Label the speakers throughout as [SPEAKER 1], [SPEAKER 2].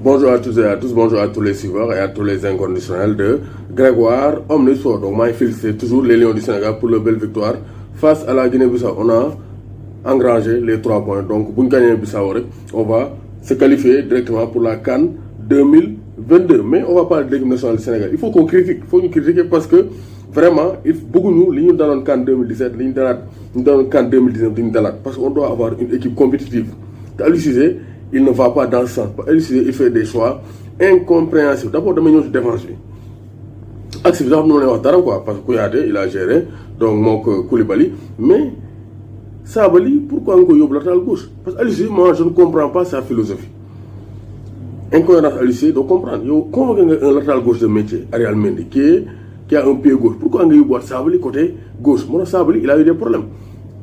[SPEAKER 1] Bonjour à tous et à tous, bonjour à tous les suiveurs et à tous les inconditionnels de Grégoire Omnisport. Donc, moi, je félicite toujours les Lions du Sénégal pour leur belle victoire face à la Guinée-Bissau. On a engrangé les 3 points. Donc, si on gagne Bissau, on va se qualifier directement pour la CAN 2022. Mais on ne va pas de l'équipe nationale du Sénégal. Il faut qu'on critique, il faut nous critiquer parce que vraiment, beaucoup de nous, nous dans le CAN 2017, nous dans le CAN 2019, parce qu'on doit avoir une équipe compétitive. Il ne va pas dans ce sens. Il fait des choix incompréhensibles. D'abord, de manière défense. Activement, nous avons quoi, parce que Kouyaté, il a géré, donc Mok Koulibaly. Mais, Sabali, pourquoi on a latéral gauche? Parce que moi, je ne comprends pas sa philosophie. Incohérence à lycée, donc comprendre. Comment un latéral gauche de métier, Ariel Mendy, qui a un pied gauche, pourquoi on a eu Sabali côté gauche? Mon Sabali, il a eu des problèmes.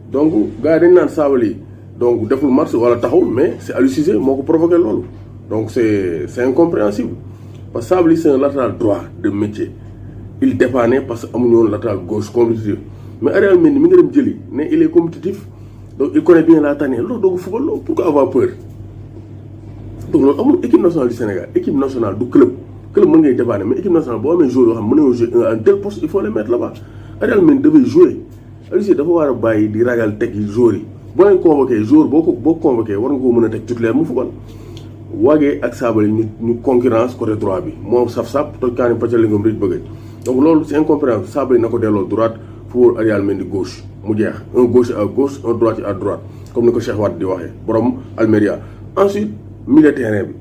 [SPEAKER 1] Donc, gardez Sabali. Donc, deful match wala taxaw, mais c'est Aliou Cissé qui a provoqué lolo. Donc, c'est incompréhensible. Parce que Sabali, c'est un latéral droit de métier. Il dépannait parce qu'il a un latéral gauche compétitif. Mais Ariel Mendy, il est compétitif. Donc, il connaît bien la tannée. Donc, pourquoi avoir peur? Donc, l'équipe nationale du Sénégal, l'équipe nationale du club, le club peut dépanner, mais l'équipe nationale, si on jouer à un tel poste, il faut les mettre là-bas. Ariel Mendy devait jouer. Aliou Cissé doit avoir des ragal techniques joueurs. Si on convoqué les joueurs, beaucoup convoqué, on va être titulaire mu football. Wagé ak Sabali ñu concurrence côté droit bi. Mo saf-saf to kaani patali ngom rich bëgg. Donc lolu c'est incompréhensible. Sabali nako délo droite pour Ariel Mendy gauche. Mu jeex. Un gauche à gauche, un droite à droite. Comme niko Cheikh Wade di waxé. Borom Almeria. Ensuite, milieu terrain bi.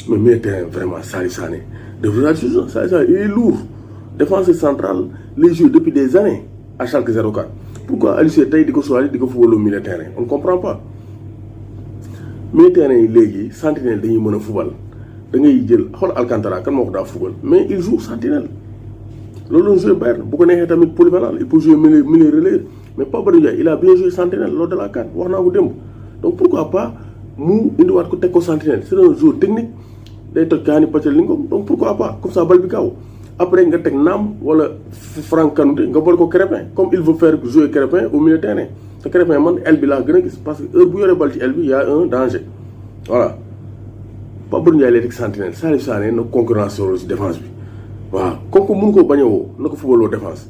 [SPEAKER 1] Mais milieu terrain vraiment Salih Sané. De vrai, Salih Sané il est lourd. Défenseur central, les joueurs depuis des années à Schalke 04. Pourquoi Aliou Cissé tay diko choisir diko football au milieu terrain? On ne comprend pas. Milieu terrain légui sentinelle dañuy mëna football. Da ngay jël xol Alcantara kan moko da football, mais il joue sentinelle. Lolu jouer Bayern, bu ko nexé tamit polyvalent, il peut jouer milieu relais, mais pas Badou Ndiaye, il a bien joué sentinelle lors de la CAN, waxna ko demb. Donc pourquoi pas mu indi wat ko tek ko sentinelle? C'est un joueur technique, day toj kaani patel lingom. Donc pourquoi pas comme ça bal bi kaw. Après, nga tek Nam wala Franck Kanouté nga bol ko Crépin comme il veut faire jouer Crépin au milieu terrain. Te Crépin man el bi la gëna gis parce que heure bu yoré bal ci el bi y a un danger. Voilà. Pape Ndiaye lay tek sentinelle, Salif Sané na concurrence sur ci défense bi. Waaw, comme ko mën ko baña wo nako footballo défense.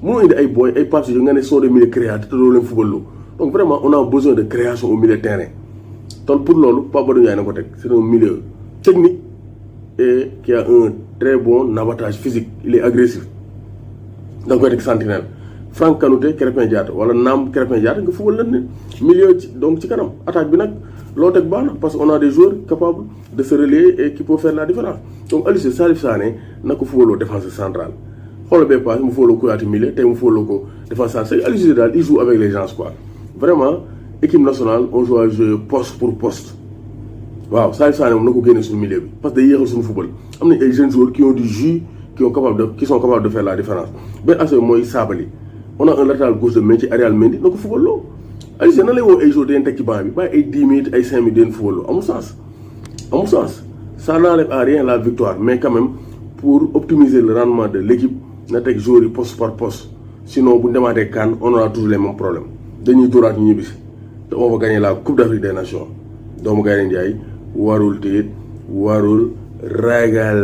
[SPEAKER 1] Mëno indi ay boy ay passes yu nga né sont des milieux créateurs te do leen footballo. Donc vraiment on a besoin de création au milieu terrain. Donc pour lolu Pape Ndiaye nako tek, c'est un milieu technique et qui a un très bon avantage physique, il est agressif. Donc, il est sentinelle. Franck Kanouté, Krépin Diatta, wala Nam Krépin Diatta, il faut le milieu, donc, ci kanam. Attaque binak, l'autre parce qu'on a des joueurs capables de se relier et qui peuvent faire la différence. Donc, Aliou Cissé, Salif Sané, n'a que faut le défenseur central. Quand le pas, il faut le Kouyaté milieu, il faut le défenseur central. Aliou Cissé, il joue avec les gens, quoi. Vraiment, équipe nationale, on joue à jouer poste pour poste. Wow, Salif Sané on a ko gagné sur le milieu parce que yéxal suñu football. Amna ay jeunes joueurs qui ont du jus, qui sont capables de faire la différence. Ben assez moy Sabali. On a un latéral gauche de métier Ariel Mendy, nako football lo. Aliou Cissé nan lay wo ay joueurs dañ tek ci banc bi, bay ay 10 minutes, ay 5 minutes den football lo. Amul sens. Amul sens. Ça n'enlève à rien la victoire, mais quand même pour optimiser le rendement de l'équipe, na tek joueurs poste par poste. Sinon bu démarrer CAN, on aura toujours les mêmes problèmes. Dañuy dorat ñibisi. On va gagner la Coupe d'Afrique des Nations. Doomu Gaynde Njaay warul ragal